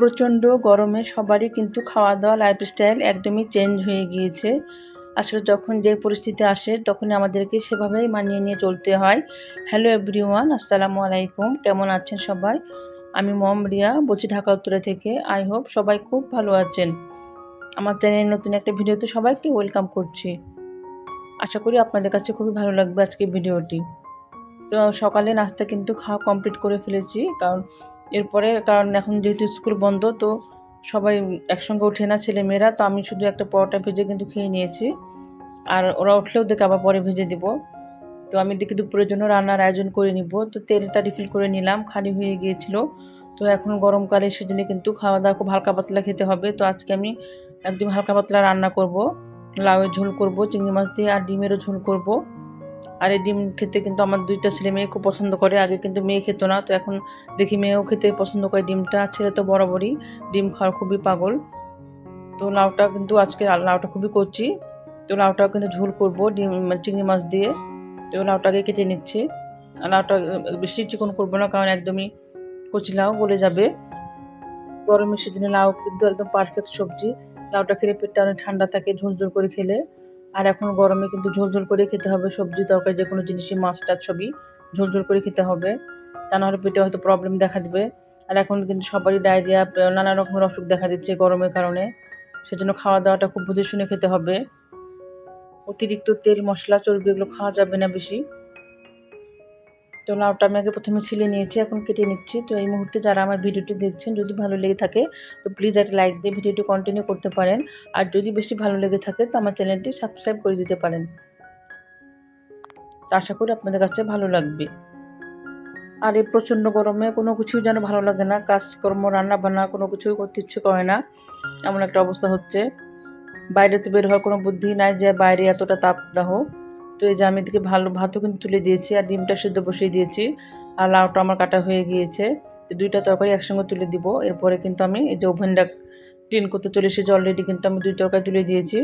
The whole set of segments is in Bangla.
প্রচণ্ড গরমে সবারই কিন্তু খাওয়া দাওয়া লাইফস্টাইল একদমই চেঞ্জ হয়ে গিয়েছে। আসলে যখন যে পরিস্থিতি আসে তখনই আমাদেরকে সেভাবেই মানিয়ে নিয়ে চলতে হয়। হ্যালো এভরিওয়ান, আসসালামু আলাইকুম। কেমন আছেন সবাই? আমি মম রিয়া বলছি ঢাকা উত্তরা থেকে। আই হোপ সবাই খুব ভালো আছেন। আমার চ্যানেলের নতুন একটা ভিডিওতে সবাইকে ওয়েলকাম করছি। আশা করি আপনাদের কাছে খুবই ভালো লাগবে আজকের ভিডিওটি। তো সকালে নাস্তা কিন্তু খাওয়া কমপ্লিট করে ফেলেছি, কারণ এখন যেহেতু স্কুল বন্ধ, তো সবাই একসঙ্গে ওঠে না ছেলেমেয়েরা, তো আমি শুধু একটা পরোটা ভেজে কিন্তু খেয়ে নিয়েছি। আর ওরা উঠলেও ওদেরকে আবার পরে ভেজে দিব। তো আমি দেখি দুপুরের জন্য রান্নার আয়োজন করে নিব। তো তেলটা রিফিল করে নিলাম, খালি হয়ে গিয়েছিল। তো এখন গরমকালে সেজন্য কিন্তু খাওয়া দাওয়া খুব হালকা পাতলা খেতে হবে। তো আজকে আমি একদম হালকা পাতলা রান্না করব। লাউয়ের ঝোল করব চিংড়ি মাছ দিয়ে, আর ডিমেরও ঝোল করব। আর এই ডিম খেতে কিন্তু আমার দুইটা ছেলে মেয়ে খুব পছন্দ করে। আগে কিন্তু মেয়ে খেত না, তো এখন দেখি মেয়েও খেতে পছন্দ করে ডিমটা। ছেলে তো বরাবরই ডিম খাওয়ার খুবই পাগল। তো লাউটা কিন্তু আজকে লাউটা খুবই কচি। তো লাউটাও কিন্তু ঝোল করব ডিম চিংড়ি মাছ দিয়ে। তো লাউটাকে কেটে নিচ্ছি। আর লাউটা বেশি চিকন করবো না, কারণ একদমই কচি লাউ গলে যাবে। গরমের সিজনে লাউ কিন্তু একদম পারফেক্ট সবজি। লাউটা খেলে পেটটা অনেক ঠান্ডা থাকে ঝোল ঝোল করে খেলে। আর এখন গরমে কিন্তু ঝোল ঝোল করে খেতে হবে, সবজি তরকারি যে কোনো জিনিসই, মাছ টাছ সবই ঝোল ঝোল করে খেতে হবে, তা নাহলে পেটে হয়তো প্রবলেম দেখা দেবে। আর এখন কিন্তু সবারই ডায়রিয়া, নানা রকমের অসুখ দেখা দিচ্ছে গরমের কারণে। সেজন্য খাওয়া দাওয়াটা খুব বুঝে শুনে খেতে হবে। অতিরিক্ত তেল মশলা চর্বি এগুলো খাওয়া যাবে না বেশি। তো লাউটা আমি আগে প্রথমে ছিলে নিয়েছি, এখন কেটে নিচ্ছি। তো এই মুহূর্তে যারা আমার ভিডিওটি দেখছেন, যদি ভালো লেগে থাকে তো প্লিজ একটা লাইক দিয়ে ভিডিওটি কন্টিনিউ করতে পারেন। আর যদি বেশি ভালো লেগে থাকে তো আমার চ্যানেলটি সাবস্ক্রাইব করে দিতে পারেন। তো আশা করি আপনাদের কাছে ভালো লাগবে। আর এই প্রচণ্ড গরমে কোনো কিছুই যেন ভালো লাগে না, কাজকর্ম রান্না বান্না কোনো কিছুই করতে ইচ্ছে করে না, এমন একটা অবস্থা হচ্ছে। বাইরে তো বের হওয়ার কোনো বুদ্ধি নাই যে বাইরে এতটা তাপদাহ। তো এই যে আমি এদিকে ভাতও কিন্তু তুলে দিয়েছি, আর ডিমটা সিদ্ধ বসিয়ে দিয়েছি, আর লাউটা আমার কাটা হয়ে গিয়েছে। তো দুইটা তরকারি একসঙ্গে তুলে দিব। এরপরে কিন্তু আমি এই যে ওভেনটা ক্লিন করতে চলে এসেছি, অলরেডি কিন্তু আমি দুই তরকারি তুলে দিয়েছি।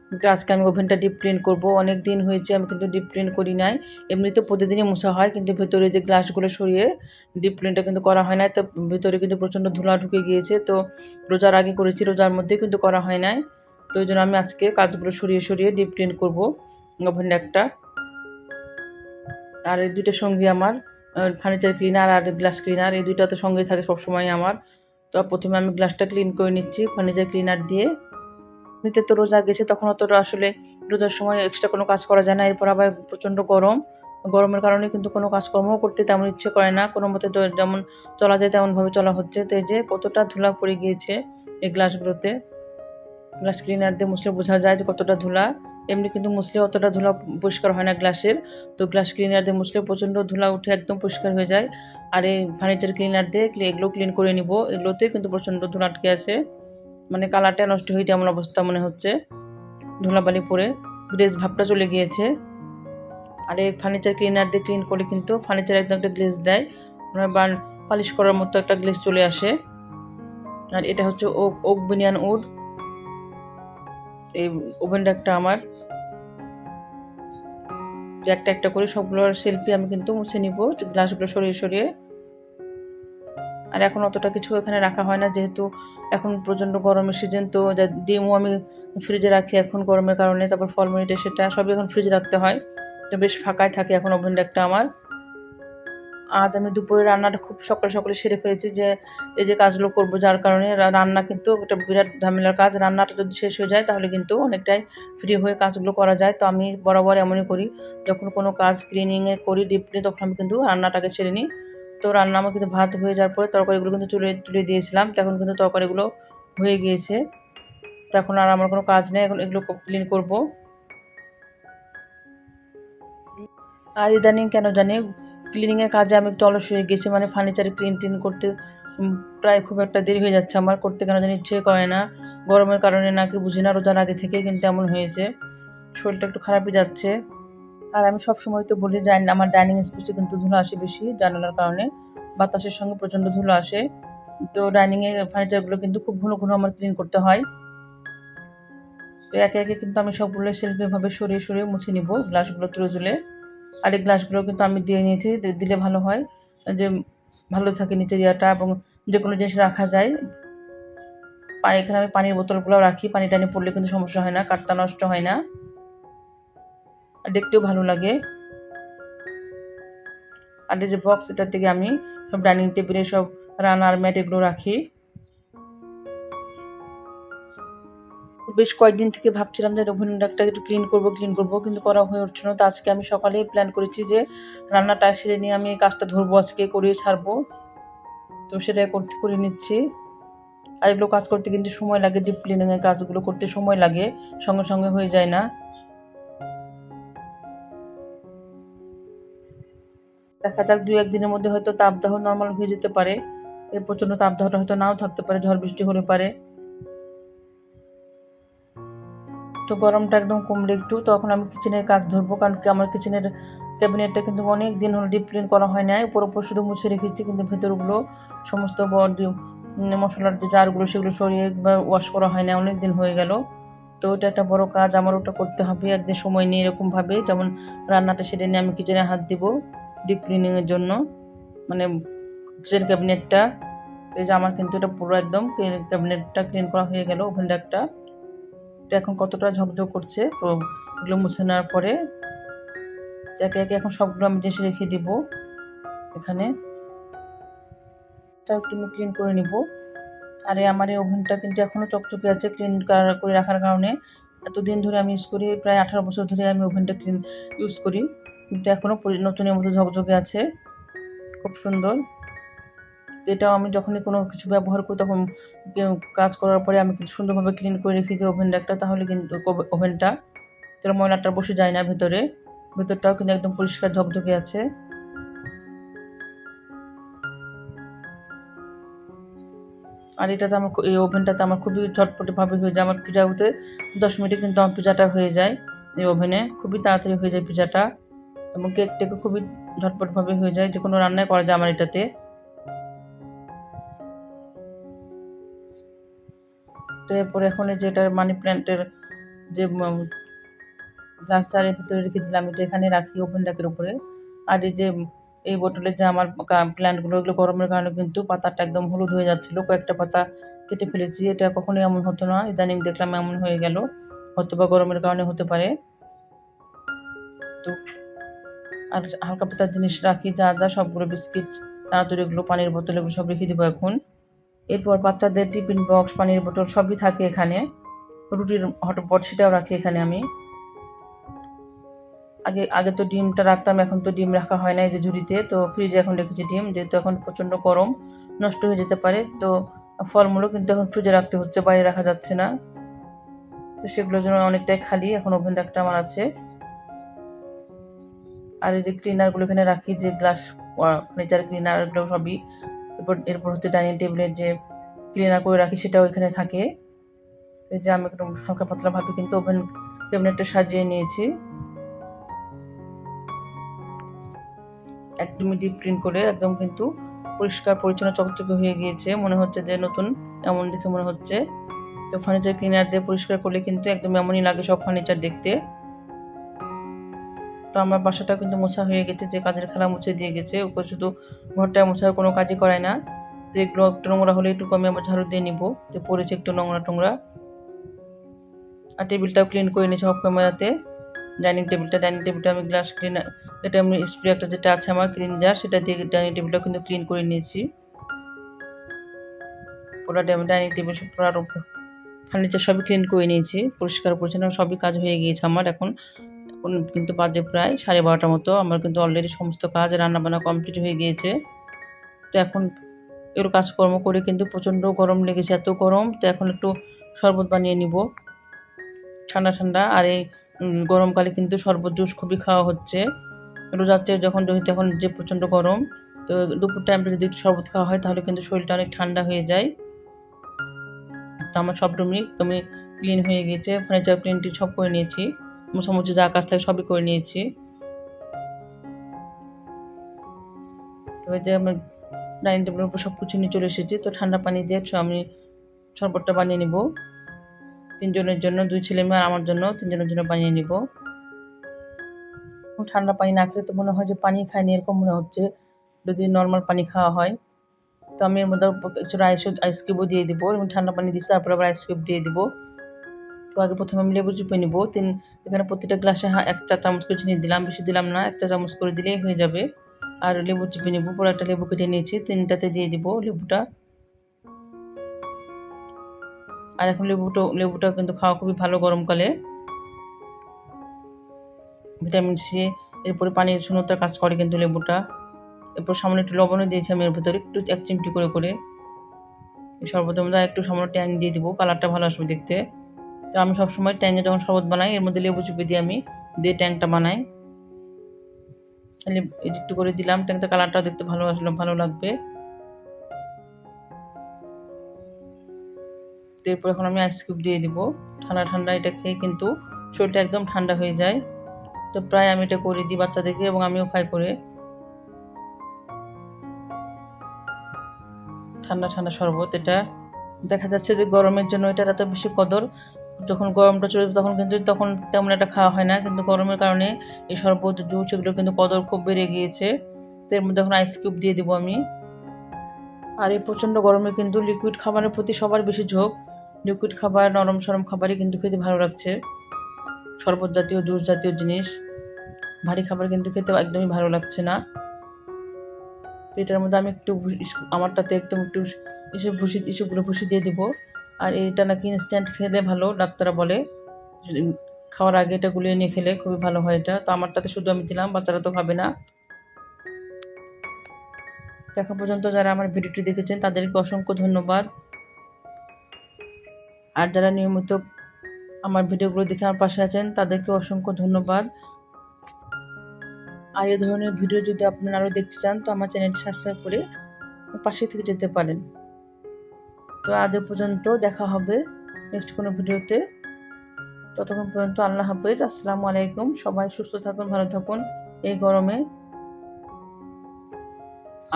কিন্তু আজকে আমি ওভেনটা ডিপ ক্লিন করব। অনেক দিন হয়েছে আমি কিন্তু ডিপ ক্লিন করি নাই। এমনিতে প্রতিদিনই মোছা হয়, কিন্তু ভেতরে যে গ্লাসগুলো সরিয়ে ডিপ ক্লিনটা কিন্তু করা হয় নাই। তো ভেতরে কিন্তু প্রচণ্ড ধুলা ঢুকে গিয়েছে। তো রোজার আগে করেছি, রোজার মধ্যে কিন্তু করা হয় নাই। তো ওই জন্য আমি আজকে কাজগুলো সরিয়ে সরিয়ে ডিপ ক্লিন করবো ওভেনটা একটা। আর এই দুইটার সঙ্গে আমার ফার্নিচার ক্লিনার আর গ্লাস ক্লিনার, এই দুইটা তো সঙ্গেই থাকে সবসময় আমার। তো প্রথমে আমি গ্লাসটা ক্লিন করে নিচ্ছি ফার্নিচার ক্লিনার দিয়ে। এমনিতে তো রোজা গেছে, তখন অতটা আসলে রোজার সময় এক্সট্রা কোনো কাজ করা যায় না। এরপর আবার প্রচণ্ড গরমের কারণে কিন্তু কোনো কাজকর্মও করতে তেমন ইচ্ছে করে না, কোনো মতে যেমন চলা যায় তেমনভাবে চলা হচ্ছে। তো এই যে কতটা ধুলা পড়ে গিয়েছে এই গ্লাসগুলোতে। গ্লাস ক্লিনার দিয়ে মুছলে বোঝা যায় যে কতটা ধুলা। এমনি কিন্তু মুছলে অতটা ধুলা পরিষ্কার হয় না গ্লাসের। তো গ্লাস ক্লিনার দিয়ে মুছলে প্রচণ্ড ধুলা উঠে একদম পরিষ্কার হয়ে যায়। আর এই ফার্নিচার ক্লিনার দিয়ে এগুলো ক্লিন করে নিব। এগুলোতে কিন্তু প্রচণ্ড ধুলা আটকে আছে, মানে কালারটা নষ্ট হয়ে যেমন অবস্থা মনে হচ্ছে, ধুলাবালি পরে গ্লেজ ভাবটা চলে গিয়েছে। আর এই ফার্নিচার ক্লিনার দিয়ে ক্লিন করে কিন্তু ফার্নিচার একদম একটা গ্লেজ দেয়, পালিশ করার মতো একটা গ্লেজ চলে আসে। আর এটা হচ্ছে ওক বিনিয়ান উড। এই ওভেনটা একটা আমার একটা একটা করে সবগুলোর সেলফি আমি কিন্তু মুছে নিব, গ্লাসগুলো সরিয়ে সরিয়ে। আর এখন অতটা কিছু এখানে রাখা হয় না, যেহেতু এখন প্রচণ্ড গরমের সিজন। তো ডিমও আমি ফ্রিজে রাখি এখন গরমের কারণে, তারপর ফলমূল সেটা সবই এখন ফ্রিজে রাখতে হয়। তো বেশ ফাঁকাই থাকে এখন ওভেনটা একটা আমার। আজ আমি দুপুরে রান্নাটা খুব সকালে সকালে সেরে ফেলেছি, যে এই যে কাজগুলো করবো, যার কারণে রান্না কিন্তু একটা বিরাট ঝামেলার কাজ। রান্নাটা যদি শেষ হয়ে যায় তাহলে কিন্তু অনেকটাই ফ্রি হয়ে কাজগুলো করা যায়। তো আমি বরাবর এমনই করি, যখন কোনো কাজ ক্লিনিংয়ে করি ডিপলি, তখন আমি কিন্তু রান্নাটাকে ছেড়ে নিই। তো রান্না আমার কিন্তু ভাত হয়ে যাওয়ার পরে তরকারিগুলো কিন্তু তুলে দিয়েছিলাম, তখন কিন্তু তরকারিগুলো হয়ে গিয়েছে। তো এখন আর আমার কোনো কাজ নেই, এখন এগুলো ক্লিন করবো। আর ইদানিং কেন জানি ক্লিনিংয়ের কাজে আমি একটু অলস হয়ে গেছি, মানে ফার্নিচারে ক্লিন করতে প্রায় খুব একটা দেরি হয়ে যাচ্ছে আমার, করতে কেন জানি ইচ্ছে করে না। গরমের কারণে নাকি বুঝি না, রোজার আগে থেকে কিন্তু এমন হয়েছে, শরীরটা একটু খারাপই যাচ্ছে। আর আমি সবসময় তো বলি যে আমার ডাইনিং স্পেসে কিন্তু ধুলো আসে বেশি, জানালার কারণে বাতাসের সঙ্গে প্রচণ্ড ধুলো আসে। তো ডাইনিংয়ের ফার্নিচারগুলো কিন্তু খুব ঘন ঘন আমার ক্লিন করতে হয়। তো একে একে কিন্তু আমি সবগুলো সেলফিভাবে সরিয়ে সরিয়ে মুছে নিব গ্লাসগুলো তুলে তুলে। আর এই গ্লাসগুলো কিন্তু আমি দিয়ে নিয়েছি, দিলে ভালো হয়, যে ভালো থাকে নিচের ইয়াটা, এবং যে কোনো জিনিস রাখা যায়। এখানে আমি পানির বোতলগুলো রাখি, পানি টানি পড়লে কিন্তু সমস্যা হয় না, কাঠটা নষ্ট হয় না, আর দেখতেও ভালো লাগে। আর এই যে বক্স, এটার থেকে আমি সব ডাইনিং টেবিলে সব রান্নার ম্যাট এগুলো রাখি। বেশ কয়েকদিন থেকে ভাবছিলাম যে ওভেনটা একটু ক্লিন করবো, কিন্তু করা হয়ে উঠছে না। তো আজকে আমি সকালেই প্ল্যান করেছি যে রান্নাটা সেরে নিয়ে আমি কাজটা ধরবো, আজকে করিয়ে ছাড়বো। তো সেটাই করে নিচ্ছি। আর এগুলো কাজ করতে কিন্তু সময় লাগে, ডিপ ক্লিনিংয়ের কাজগুলো করতে সময় লাগে, সঙ্গে সঙ্গে হয়ে যায় না। দেখা যাক 2-1 দিনের মধ্যে হয়তো তাপদাহ নর্মাল হয়ে যেতে পারে। এই প্রচণ্ড তাপদাহটা হয়তো নাও থাকতে পারে, ঝড় বৃষ্টি হতে পারে। তো গরমটা একদম কমলে একটু তখন আমি কিচেনের কাজ ধরবো, কারণ কি আমার কিচেনের ক্যাবিনেটটা কিন্তু অনেক দিন হলো ডিপ ক্লিন করা হয় নাই। উপর শুধু মুছে রেখেছি, কিন্তু ভেতরগুলো সমস্ত বডি মশলার যে জারগুলো সেগুলো সরিয়ে বা ওয়াশ করা হয় না, অনেক দিন হয়ে গেল। তো ওটা একটা বড় কাজ, আমার ওটা করতে হবে একদিন সময় নিয়ে, এরকমভাবে যেমন রান্নাটা সেরে নিয়ে আমি কিচেনে হাত দিব ডিপ ক্লিনিংয়ের জন্য, মানে কিচেন ক্যাবিনেটটা। তো এই যে আমার কিন্তু এটা পুরো একদম ক্যাবিনেটটা ক্লিন করা হয়ে গেল, ওভেনটা একটা। তো এখন কতটা ঝকঝক করছে, তো এগুলো মুছে নেওয়ার পরে একে একে এখন সবগুলো আমি জিনিস রেখে দিব এখানে। এটা একটু ক্লিন করে নিব। আর আমার এই ওভেনটা কিন্তু এখনও চকচকে আছে, ক্লিন করে রাখার কারণে। এতদিন ধরে আমি ইউজ করি, প্রায় 18 বছর ধরে আমি ওভেনটা ইউজ করি, কিন্তু এখনও নতুনের মতো ঝকঝকে আছে, খুব সুন্দর। এটাও আমি যখনই কোনো কিছু ব্যবহার করি তখন কাজ করার পরে আমি কিন্তু সুন্দরভাবে ক্লিন করে রেখে দিই ওভেনটা একটা, তাহলে কিন্তু ওভেনটা তাহলে ময়লাটা বসে যায় না ভেতরটাও কিন্তু একদম পরিষ্কার ঝকঝকে আছে। আর এটাতে আমার এই ওভেনটাতে আমার খুবই ঝটপটভাবে হয়ে যায়, আমার পিজা হতে 10 মিনিটে কিন্তু আমার পিজাটা হয়ে যায়। এই ওভেনে খুবই তাড়াতাড়ি হয়ে যায় পিজাটা, এবং কেকটাকে খুবই ঝটপটভাবে হয়ে যায়, যে কোনো রান্নাই করা যায় আমার এটাতে। তো এরপরে এখন এই যে এটা মানি প্ল্যান্টের যে গ্লাস জারের ভিতরে রেখে দিলাম, এটা এখানে রাখি ওভেন ডাকের উপরে। আর এই যে এই বোতলে যে আমার প্ল্যান্টগুলো, এগুলো গরমের কারণে কিন্তু পাতাটা একদম হলুদ হয়ে যাচ্ছিল, কয়েকটা পাতা কেটে ফেলেছি। এটা কখনোই এমন হতো না, ইদানিং দেখলাম এমন হয়ে গেল, হয়তো বা গরমের কারণে হতে পারে। তো আর হালকা পাতার জিনিস রাখি, যা যা সবগুলো বিস্কিট, তাড়াতাড়ি এগুলো, পানির বোতল, এগুলো সব রেখে দেবো এখন। এরপর বাচ্চাদের টিফিন বক্স, পানির বোতল সবই থাকে এখানে। রুটির হটপট সেটাও রাখি এখানে আমি। আগে আগে তো ডিমটা রাখতাম, এখন তো ডিম রাখা হয় না এই যে ঝুড়িতে, তো ফ্রিজে এখন রেখেছি ডিম, যেহেতু এখন প্রচণ্ড গরম, নষ্ট হয়ে যেতে পারে। তো ফলমূলও কিন্তু এখন ফ্রিজে রাখতে হচ্ছে, বাইরে রাখা যাচ্ছে না। তো সেগুলোর জন্য অনেকটাই খালি এখন ওভেনটা একটা আমার আছে। আর এই যে ক্লিনারগুলো এখানে রাখি, যে গ্লাস ফার্নিচার ক্লিনার, এগুলো সবই। এরপর হচ্ছে ডাইনিং টেবিলের যে ক্লিনার করে রাখি, সেটাও এখানে থাকে। এই যে আমি একদম হালকা পাতলাভাবে কিন্তু ওভেন ক্যাবিনেটটা সাজিয়ে নিয়েছি, একদমই ডিপ ক্লিন করে, একদম কিন্তু পরিষ্কার পরিচ্ছন্ন চকচকে হয়ে গিয়েছে, মনে হচ্ছে যে নতুন, এমন দেখে মনে হচ্ছে। তো ফার্নিচার ক্লিনার দিয়ে পরিষ্কার করলে কিন্তু একদম এমনই লাগে সব ফার্নিচার দেখতে। তো আমার বাসাটাও কিন্তু মোছা হয়ে গেছে, যে কাজের খেলা মুছে দিয়ে গেছে, ওকে শুধু ঘরটা মোছার কোনো কাজই করায় না। তো এগুলো একটু নোংরা হলে একটু আমি আবার ঝাড়ু দিয়ে নিব, যে পড়েছে একটু নোংরা টোংরা। আর টেবিলটাও ক্লিন করে নিয়েছি অফ ক্যামেরাতে, ডাইনিং টেবিলটা আমি গ্লাস ক্লিনার, এটা আমি স্প্রে একটা যেটা আছে আমার ক্লিনজার, সেটা দিয়ে ডাইনিং টেবিলটাও কিন্তু ক্লিন করে নিয়েছি। পুরো ডাইনিং টেবিল পুরো ফার্নিচার সবই ক্লিন করে নিয়েছি, পরিষ্কার পরিচ্ছন্ন সবই কাজ হয়ে গিয়েছে আমার। এখন কিন্তু বাজে প্রায় 12:30টার মতো, আমার কিন্তু অলরেডি সমস্ত কাজ রান্নাবান্না কমপ্লিট হয়ে গিয়েছে। তো এখন এগুলো কাজকর্ম করে কিন্তু প্রচণ্ড গরম লেগেছে, এত গরম। তো এখন একটু শরবত বানিয়ে নিব ঠান্ডা ঠান্ডা। আর এই গরমকালে কিন্তু শরবত জুস খুবই খাওয়া হচ্ছে, রোজাচ্ছে যখন তখন যে প্রচণ্ড গরম। তো দুপুর টাইমটা যদি একটু শরবত খাওয়া হয় তাহলে কিন্তু শরীরটা অনেক ঠান্ডা হয়ে যায়। তো আমার সব রুমই একদমই ক্লিন হয়ে গিয়েছে, ফার্নিচার ক্লিন সব করে নিয়েছি, মোছামুছি যা কাজ থাকে সবই করে নিয়েছি। তো ওই যে আমার ডাইনিং টেবিলের উপর সব কিছু নিয়ে চলে এসেছি। তো ঠান্ডা পানি দিয়ে আমি শরবতটা বানিয়ে নিব 3 জনের জন্য, 2 ছেলে মেয়ে আর আমার জন্য, 3 জনের জন্য বানিয়ে নিব। ঠান্ডা পানি না খেলে তো মনে হয় যে পানি খাইনি এরকম মনে হচ্ছে, যদি নর্মাল পানি খাওয়া হয়। তো আমি এর মধ্যে কিছু আইস কিউবও দিয়ে দিব এবং ঠান্ডা পানি দিচ্ছি, তারপর আবার আইস কিউব দিয়ে দিব। তো আগে প্রথমে আমি লেবু চিপে নিব। এখানে প্রতিটা গ্লাসে 1 চা চামচ করে চিনি দিলাম, বেশি দিলাম না, 1 চা চামচ করে দিলেই হয়ে যাবে। আর লেবু চিপে নিব, পুরো একটা লেবু কেটে নিয়েছি, 3টাতে দিয়ে দিব লেবুটা। আর এখন লেবুটা কিন্তু খাওয়া খুবই ভালো গরমকালে, ভিটামিন সি, এরপরে পানির শূন্যতার কাজ করে কিন্তু লেবুটা। এরপর সামান্য একটু লবণও দিয়েছি আমি এর ভিতরে, একটু 1 চিমটি করে। এই শরবতের মধ্যে একটু সামান্য ট্যাং দিয়ে দিব, কালারটা ভালো আসবে দেখতে। তো আমি সবসময় ট্যাঙে যখন শরবত বানাই এর মধ্যে লেবু চিপে দিয়ে ট্যাংটা বানাই। একটু করে দিলাম, ট্যাংটা কালারটা দেখতে ভালো আসলে ভালো লাগবে। এরপর এখন আমি আইস কিউব দিয়ে দিব। ঠান্ডা এটা খেয়ে কিন্তু শরীরটা একদম ঠান্ডা হয়ে যায়। তো প্রায় আমি এটা করে দিই বাচ্চাদেরকে এবং আমিও খাই করে। ঠান্ডা শরবত এটা। দেখা যাচ্ছে যে গরমের জন্য এটার এত বেশি কদর। যখন গরমটা চলে তখন তেমন একটা খাওয়া হয় না, কিন্তু গরমের কারণে এই শরবত, জুস এগুলো কিন্তু কদর খুব বেড়ে গিয়েছে। তো এর মধ্যে এখন আইস কিউব দিয়ে দিব আমি। আর এই প্রচণ্ড গরমে কিন্তু লিকুইড খাবারের প্রতি সবার বেশি ঝোঁক। লিকুইড খাবার, নরম সরম খাবারই কিন্তু খেতে ভালো লাগছে, শরবত জাতীয়, জুস জাতীয় জিনিস। ভারী খাবার কিন্তু খেতে একদমই ভালো লাগছে না। তো এটার মধ্যে আমি একটু আমারটাতে একদম একটু ইসবগুলো ভুষি দিয়ে দিব। আর এটা নাকি ইনস্ট্যান্ট খেলে ভালো, ডাক্তাররা বলে খাওয়ার আগে এটা গুলিয়ে নিয়ে খেলে খুবই ভালো হয় এটা। তো আমারটাতে শুধু আমি দিলাম, বাচ্চারা তো খাবে না। এখন পর্যন্ত যারা আমার ভিডিওটি দেখেছেন তাদেরকে অসংখ্য ধন্যবাদ। আর যারা নিয়মিত আমার ভিডিওগুলো দেখে আমার পাশে আছেন তাদেরকে অসংখ্য ধন্যবাদ। আর এই ধরনের ভিডিও যদি আপনারা আরও দেখতে চান তো আমার চ্যানেলটি সাবস্ক্রাইব করে পাশে থেকে যেতে পারেন। তো আজ পর্যন্ত, দেখা হবে নেক্সট কোনো ভিডিওতে। ততক্ষণ পর্যন্ত আল্লাহ হাফেজ, আসসালামু আলাইকুম। সবাই সুস্থ থাকুন, ভালো থাকুন এই গরমে।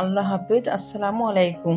আল্লাহ হাফেজ, আসসালামু আলাইকুম।